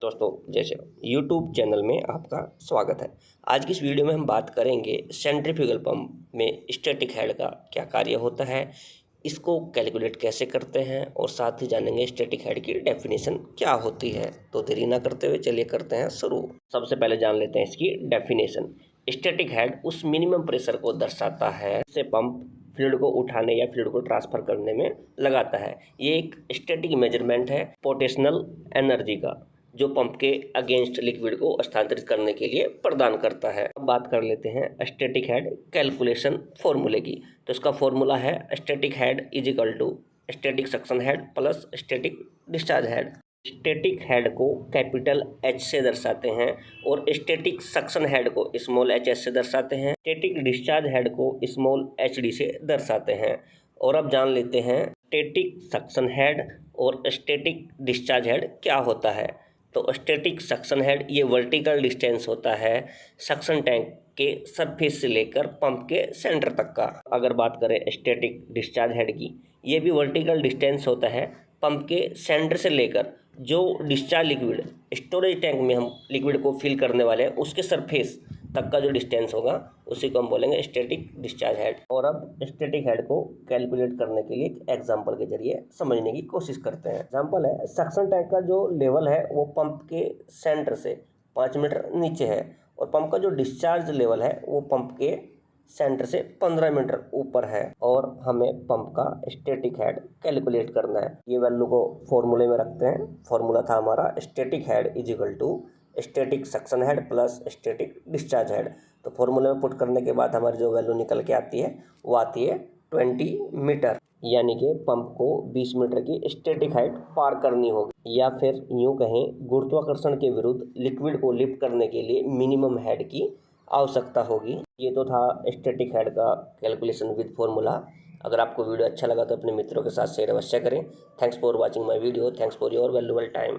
दोस्तों जैसे YouTube channel में आपका स्वागत है। आज की इस वीडियो में हम बात करेंगे सेंट्रीफ्यूगल पंप में स्टैटिक हेड का क्या कार्य होता है, इसको कैलकुलेट कैसे करते हैं और साथ ही जानेंगे स्टैटिक हेड की डेफिनेशन क्या होती है। तो देरी ना करते हुए चलिए करते हैं शुरू। सबसे पहले जान लेते हैं इसकी डेफिनेशन। स्टैटिक हेड उस मिनिमम प्रेशर को दर्शाता है जिसे पंप फ्लूइड को उठाने या फ्लूइड को ट्रांसफर करने में लगाता है। ये एक स्टैटिक मेजरमेंट है पोटेंशियल एनर्जी का, जो पंप के अगेंस्ट लिक्विड को स्थानांतरित करने के लिए प्रदान करता है। अब बात कर लेते हैं स्टैटिक हेड कैलकुलेशन फॉर्मूले की। तो इसका फॉर्मूला है static head is equal to static suction head plus static discharge head. Static head को कैपिटल एच से दर्शाते हैं और स्टैटिक सक्शन हेड को स्मॉल एच एस से दर्शाते हैं। स्टैटिक डिस्चार्ज हेड को स्मॉल एच डी से दर्शाते हैं। और अब जान लेते हैं स्टैटिक सक्शन हेड और स्टैटिक डिस्चार्ज हेड क्या होता है। तो स्टैटिक सक्शन हेड ये वर्टिकल डिस्टेंस होता है सक्शन टैंक के सरफेस से लेकर पंप के सेंटर तक का। अगर बात करें स्टैटिक डिस्चार्ज हेड की, ये भी वर्टिकल डिस्टेंस होता है पंप के सेंटर से लेकर जो डिस्चार्ज लिक्विड स्टोरेज टैंक में हम लिक्विड को फिल करने वाले हैं उसके सरफेस तक का जो डिस्टेंस होगा उसी को हम बोलेंगे स्टैटिक डिस्चार्ज हेड। और अब स्टैटिक हेड को कैलकुलेट करने के लिए एक एग्जांपल के जरिए समझने की कोशिश करते हैं। एग्जांपल है, सक्शन टैंक का जो लेवल है वो पंप के सेंटर से 5 मीटर नीचे है और पंप का जो डिस्चार्ज लेवल है वो पंप के सेंटर से 15 मीटर ऊपर है और हमें पंप का स्टैटिक हेड कैलकुलेट करना है। ये वैल्यू को फॉर्मूले में रखते हैं। फॉर्मूला था हमारा static head is equal to static suction head plus static discharge head. तो फॉर्मूले में पुट करने के बाद हमारी जो वैल्यू निकल के आती है वो आती है 20 मीटर, यानी कि पंप को 20 मीटर की स्टैटिक हाइट पार करनी होगी, या फिर यूं कहें गुरुत्वाकर्षण के विरुद्ध लिक्विड को लिफ्ट करने के लिए मिनिमम हेड की आवश्यकता होगी। ये तो था स्टैटिक हेड का कैलकुलेशन विद फॉर्मूला। अगर आपको वीडियो अच्छा लगा तो अपने मित्रों के साथ शेयर अवश्य करें। Thanks for watching my video. Thanks for your valuable time.